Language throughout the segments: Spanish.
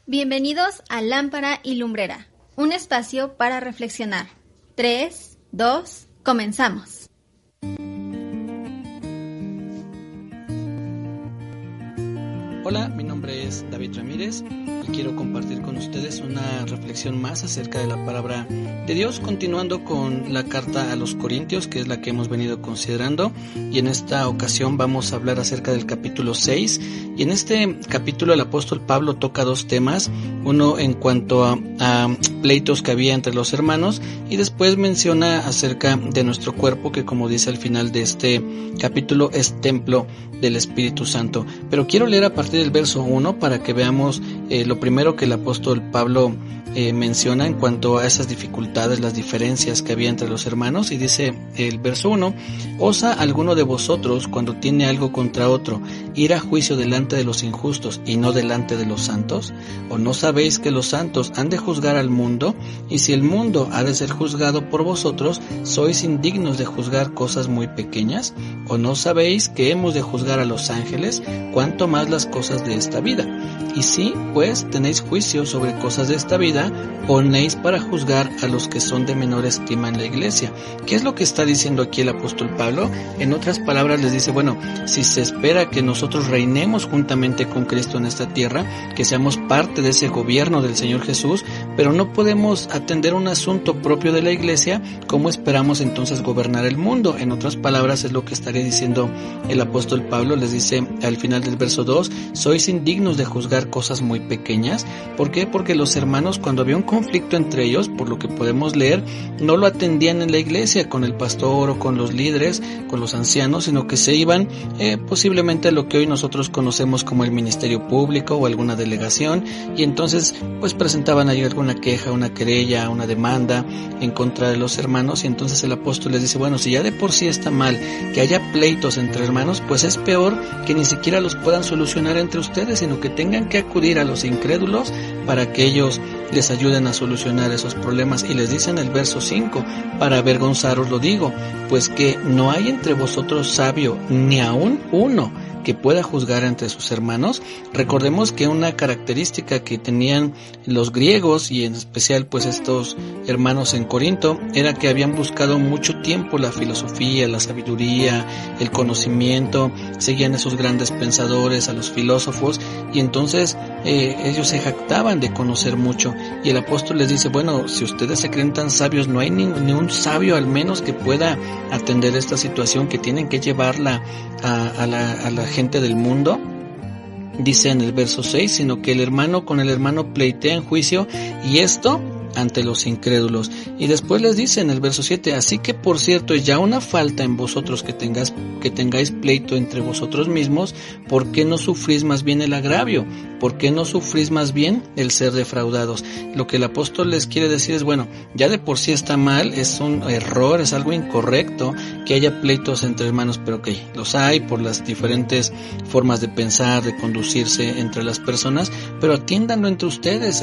Bienvenidos a Lámpara y Lumbrera, un espacio para reflexionar. 3, 2, comenzamos. Hola, mi nombre es David Ramírez y quiero compartir con ustedes una reflexión más acerca de la palabra de Dios, continuando con la carta a los Corintios, que es la que hemos venido considerando, y en esta ocasión vamos a hablar acerca del capítulo 6, y en este capítulo el apóstol Pablo toca dos temas, uno en cuanto a pleitos que había entre los hermanos, y después menciona acerca de nuestro cuerpo, que como dice al final de este capítulo es templo del Espíritu Santo. Pero quiero leer a partir del verso 1 para que veamos lo primero que el apóstol Pablo menciona en cuanto a esas dificultades, las diferencias que había entre los hermanos, y dice el verso 1: ¿Osa alguno de vosotros, cuando tiene algo contra otro, ir a juicio delante de los injustos y no delante de los santos? ¿O no sabéis que los santos han de juzgar al mundo? Y si el mundo ha de ser juzgado por vosotros, ¿sois indignos de juzgar cosas muy pequeñas? ¿O no sabéis que hemos de juzgar a los ángeles? ¿Cuánto más las cosas de esta vida? Y si, pues, tenéis juicio sobre cosas de esta vida, ponéis para juzgar a los que son de menor estima en la iglesia. ¿Qué es lo que está diciendo aquí el apóstol Pablo? En otras palabras les dice, bueno, si se espera que nosotros reinemos juntamente con Cristo en esta tierra, que seamos parte de ese gobierno del Señor Jesús, pero no podemos atender un asunto propio de la iglesia, ¿cómo esperamos entonces gobernar el mundo? En otras palabras es lo que estaría diciendo el apóstol Pablo. Les dice al final del verso 2, sois indignos de juzgar cosas muy pequeñas. ¿Por qué? Porque los hermanos, cuando había un conflicto entre ellos, por lo que podemos leer, no lo atendían en la iglesia con el pastor o con los líderes, con los ancianos, sino que se iban posiblemente a lo que hoy nosotros conocemos como el ministerio público o alguna delegación, y entonces pues presentaban ahí alguna queja, una querella, una demanda en contra de los hermanos, y entonces el apóstol les dice, bueno, si ya de por sí está mal que haya pleitos entre hermanos, pues es peor que ni siquiera los puedan solucionar entre ustedes, sino que tengan que acudir a los incrédulos para que ellos les ayuden a solucionar esos problemas. Y les dice en el verso 5, para avergonzaros lo digo, pues que no hay entre vosotros sabio, ni aun uno, que pueda juzgar entre sus hermanos. Recordemos que una característica que tenían los griegos, y en especial pues estos hermanos en Corinto, era que habían buscado mucho tiempo la filosofía, la sabiduría, el conocimiento, seguían esos grandes pensadores, a los filósofos, y entonces ellos se jactaban de conocer mucho, y el apóstol les dice, bueno, si ustedes se creen tan sabios, no hay ni un sabio al menos que pueda atender esta situación, que tienen que llevarla a la gente del mundo. Dice en el verso 6, sino que el hermano con el hermano pleitea en juicio, y esto ante los incrédulos. Y después les dice en el verso 7, así que por cierto es ya una falta en vosotros que tengáis pleito entre vosotros mismos. ¿Por qué no sufrís más bien el agravio? ¿Por qué no sufrís más bien el ser defraudados? Lo que el apóstol les quiere decir es, bueno, ya de por sí está mal, es un error, es algo incorrecto que haya pleitos entre hermanos, pero que los hay por las diferentes formas de pensar, de conducirse entre las personas, pero atiéndanlo entre ustedes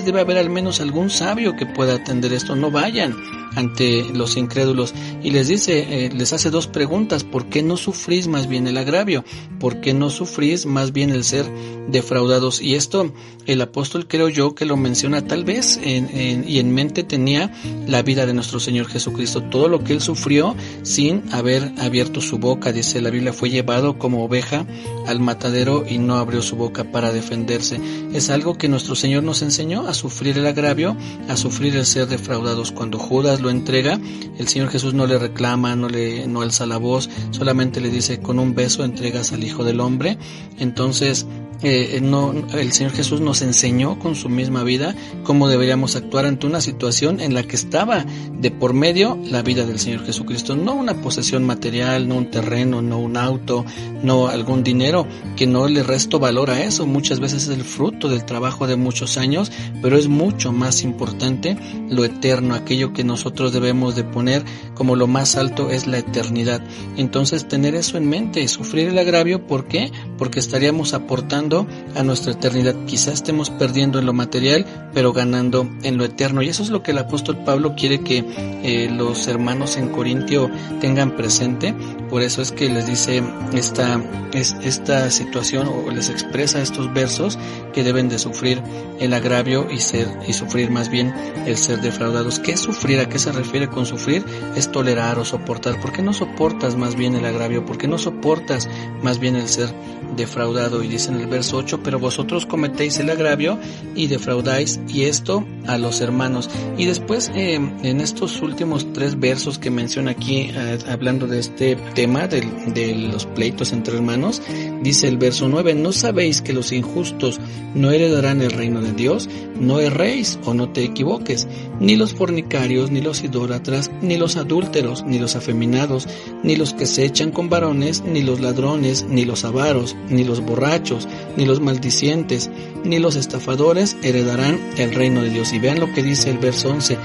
debe haber al menos algún sabio que pueda atender esto, no vayan ante los incrédulos. Y les dice, les hace dos preguntas: ¿por qué no sufrís más bien el agravio? ¿Por qué no sufrís más bien el ser defraudados? Y esto el apóstol, creo yo, que lo menciona tal vez y en mente tenía la vida de nuestro Señor Jesucristo, todo lo que Él sufrió sin haber abierto su boca. Dice la Biblia, fue llevado como oveja al matadero y no abrió su boca para defenderse. Es algo que nuestro Señor nos enseñó, a sufrir el agravio, a sufrir el ser defraudados. Cuando Judas lo entrega, el Señor Jesús no le reclama, no alza la voz, solamente le dice, con un beso entregas al Hijo del Hombre. Entonces el Señor Jesús nos enseñó con su misma vida cómo deberíamos actuar ante una situación en la que estaba de por medio la vida del Señor Jesucristo, no una posesión material, no un terreno, no un auto, no algún dinero, que no le resto valor a eso. Muchas veces es el fruto del trabajo de muchos años, pero es mucho más importante lo eterno, aquello que nosotros debemos de poner como lo más alto es la eternidad. Entonces tener eso en mente, sufrir el agravio, ¿por qué? Porque estaríamos aportando ganando a nuestra eternidad. Quizás estemos perdiendo en lo material, pero ganando en lo eterno. Y eso es lo que el apóstol Pablo quiere que los hermanos en Corintio tengan presente. Por eso es que les dice esta situación, o les expresa estos versos, que deben de sufrir el agravio y sufrir más bien el ser defraudados. ¿Qué es sufrir? ¿A qué se refiere con sufrir? Es tolerar o soportar. ¿Por qué no soportas más bien el agravio? ¿Por qué no soportas más bien el ser defraudado? Y dice en el verso 8, pero vosotros cometéis el agravio y defraudáis, y esto a los hermanos. Y después en estos últimos 3 versos que menciona aquí, hablando de este tema de los pleitos entre hermanos, dice el verso 9, ¿no sabéis que los injustos no heredarán el reino de Dios? No erréis o no te equivoques, ni los fornicarios, ni los idólatras, ni los adúlteros, ni los afeminados, ni los que se echan con varones, ni los ladrones, ni los avaros, ni los borrachos, ni los maldicientes, ni los estafadores heredarán el reino de Dios. Y vean lo que dice el verso 11,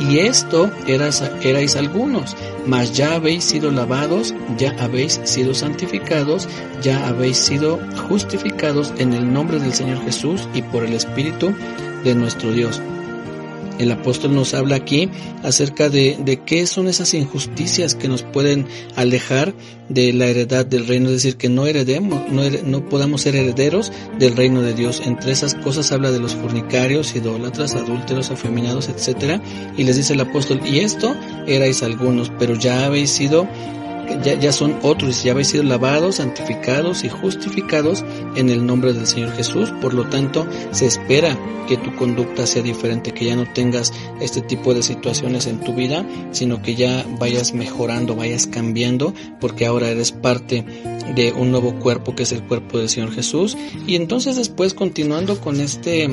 y esto erais algunos, mas ya habéis sido lavados, ya habéis sido santificados, ya habéis sido justificados en el nombre del Señor Jesús y por el Espíritu de nuestro Dios. El apóstol nos habla aquí acerca de qué son esas injusticias que nos pueden alejar de la heredad del reino, es decir, que no podamos ser herederos del reino de Dios. Entre esas cosas habla de los fornicarios, idólatras, adúlteros, afeminados, etcétera, y les dice el apóstol, y esto erais algunos, pero ya habéis sido ya son otros, ya habéis sido lavados, santificados y justificados en el nombre del Señor Jesús. Por lo tanto, se espera que tu conducta sea diferente, que ya no tengas este tipo de situaciones en tu vida, sino que ya vayas mejorando, vayas cambiando, porque ahora eres parte de un nuevo cuerpo, que es el cuerpo del Señor Jesús. Y entonces después, continuando con este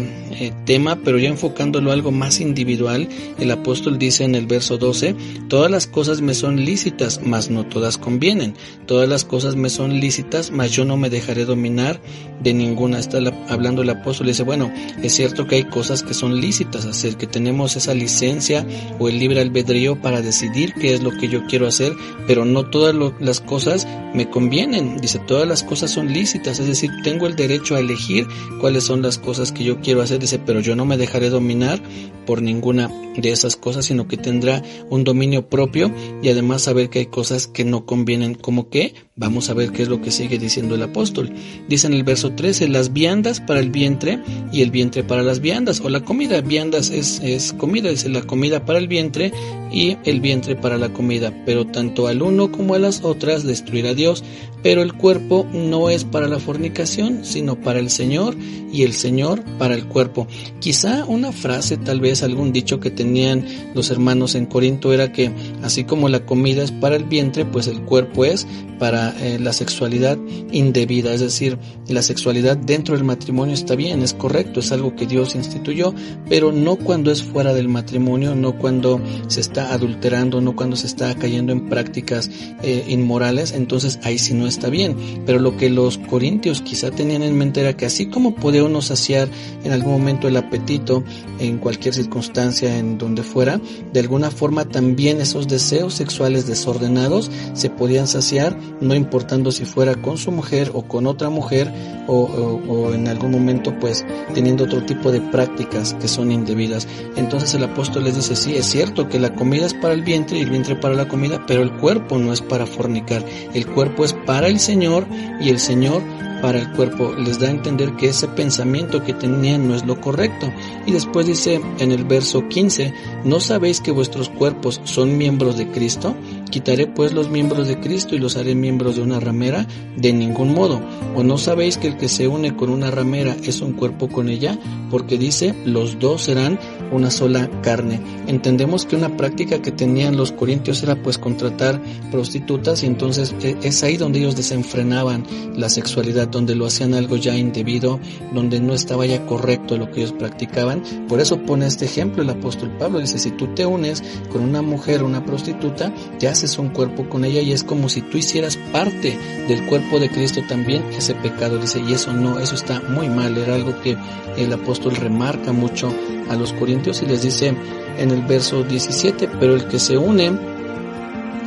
tema, pero ya enfocándolo a algo más individual, el apóstol dice en el verso 12, todas las cosas me son lícitas, mas no todas convienen. Todas las cosas me son lícitas, mas yo no me dejaré dominar de ninguna. Está hablando el apóstol y dice, bueno, es cierto que hay cosas que son lícitas hacer, que tenemos esa licencia o el libre albedrío para decidir qué es lo que yo quiero hacer, pero no todas las cosas me convienen. Dice, todas las cosas son lícitas, es decir, tengo el derecho a elegir cuáles son las cosas que yo quiero hacer. Dice, pero yo no me dejaré dominar por ninguna de esas cosas, sino que tendrá un dominio propio y además saber que hay cosas que no convienen. ¿Cómo qué? Vamos a ver qué es lo que sigue diciendo el apóstol. Dice en el verso 13, las viandas para el vientre y el vientre para las viandas, o la comida. Viandas es comida, dice, la comida para el vientre y el vientre para la comida, pero tanto al uno como a las otras destruirá Dios. Pero el cuerpo no es para la fornicación, sino para el Señor, y el Señor para el cuerpo. Quizá una frase, tal vez algún dicho que tenían los hermanos en Corinto era que así como la comida es para el vientre, pues el cuerpo es para la sexualidad indebida, es decir, la sexualidad dentro del matrimonio está bien, es correcto, es algo que Dios instituyó, pero no cuando es fuera del matrimonio, no cuando se está adulterando, no cuando se está cayendo en prácticas inmorales. Entonces ahí sí no está bien. Pero lo que los corintios quizá tenían en mente era que así como podía uno saciar en algún momento el apetito en cualquier circunstancia, en donde fuera, de alguna forma también esos deseos sexuales desordenados se podían saciar, no importando si fuera con su mujer o con otra mujer, o en algún momento pues teniendo otro tipo de prácticas que son indebidas. Entonces el apóstol les dice, sí, es cierto que la comida es para el vientre y el vientre para la comida, pero el cuerpo no es para fornicar, el cuerpo es para el Señor y el Señor para el cuerpo. Les da a entender que ese pensamiento que tenían no es lo correcto. Y después dice en el verso 15, ¿no sabéis que vuestros cuerpos son miembros de Cristo? ¿Quitaré pues los miembros de Cristo y los haré miembros de una ramera? De ningún modo. ¿O no sabéis que el que se une con una ramera es un cuerpo con ella? Porque dice, los dos serán una sola carne. Entendemos que una práctica que tenían los corintios era pues contratar prostitutas, y entonces es ahí donde ellos desenfrenaban la sexualidad, donde lo hacían algo ya indebido, donde no estaba ya correcto lo que ellos practicaban. Por eso pone este ejemplo el apóstol Pablo, dice, si tú te unes con una mujer, una prostituta, ya haces un cuerpo con ella, y es como si tú hicieras parte del cuerpo de Cristo también ese pecado. Dice, y eso no, eso está muy mal. Era algo que el apóstol remarca mucho a los corintios y les dice en el verso 17, pero el que se une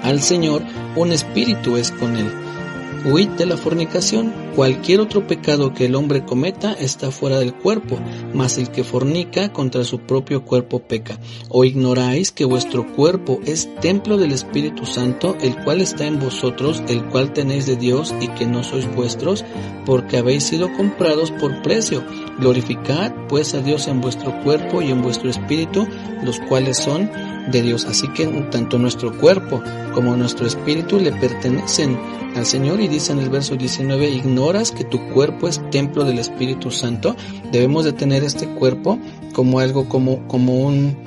al Señor, un espíritu es con él. Huid de la fornicación. cualquier otro pecado que el hombre cometa está fuera del cuerpo, mas el que fornica contra su propio cuerpo peca. ¿O ignoráis que vuestro cuerpo es templo del Espíritu Santo, el cual está en vosotros, el cual tenéis de Dios, y que no sois vuestros, porque habéis sido comprados por precio? Glorificad pues a Dios en vuestro cuerpo y en vuestro espíritu, los cuales son de Dios. Así que tanto nuestro cuerpo como nuestro espíritu le pertenecen al Señor, y dice en el verso 19: ¿ignoras que tu cuerpo es templo del Espíritu Santo? Debemos de tener este cuerpo como algo, como un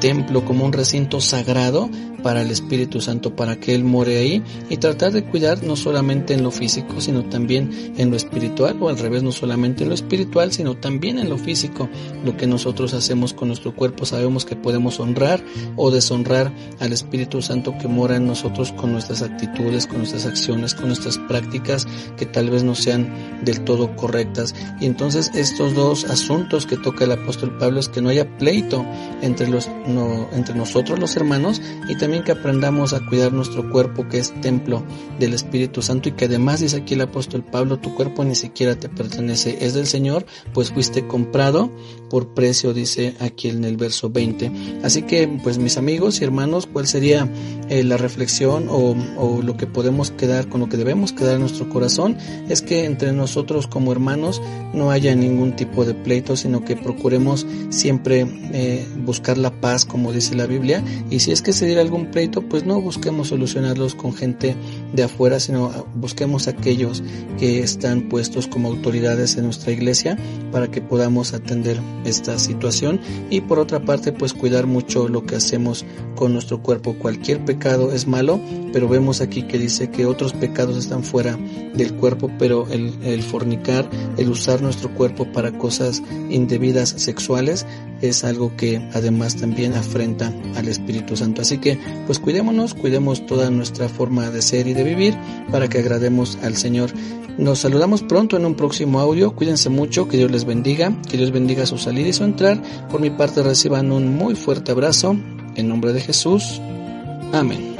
templo, como un recinto sagrado para el Espíritu Santo, para que Él more ahí, y tratar de cuidar no solamente en lo físico, sino también en lo espiritual, o al revés, no solamente en lo espiritual, sino también en lo físico. Lo que nosotros hacemos con nuestro cuerpo, sabemos que podemos honrar o deshonrar al Espíritu Santo que mora en nosotros con nuestras actitudes, con nuestras acciones, con nuestras prácticas que tal vez no sean del todo correctas. Y entonces estos dos asuntos que toca el apóstol Pablo es que no haya pleito entre nosotros los hermanos, y también que aprendamos a cuidar nuestro cuerpo, que es templo del Espíritu Santo, y que además, dice aquí el apóstol Pablo, tu cuerpo ni siquiera te pertenece, es del Señor, pues fuiste comprado por precio, dice aquí en el verso 20. Así que, pues mis amigos y hermanos, ¿cuál sería la reflexión o lo que podemos quedar, con lo que debemos quedar en nuestro corazón? Es que entre nosotros como hermanos no haya ningún tipo de pleito, sino que procuremos siempre buscar la paz, como dice la Biblia, y si es que se diera algún pleito, pues no busquemos solucionarlos con gente de afuera, sino busquemos a aquellos que están puestos como autoridades en nuestra iglesia para que podamos atender esta situación. Y por otra parte, pues cuidar mucho lo que hacemos con nuestro cuerpo. Cualquier pecado es malo, pero vemos aquí que dice que otros pecados están fuera del cuerpo, pero el fornicar, el usar nuestro cuerpo para cosas indebidas sexuales, es algo que además también afrenta al Espíritu Santo. Así que pues cuidemos toda nuestra forma de ser y de vivir para que agrademos al Señor. Nos saludamos pronto en un próximo audio. Cuídense mucho, que Dios les bendiga, que Dios bendiga su salida y su entrar. Por mi parte, reciban un muy fuerte abrazo en nombre de Jesús. Amén.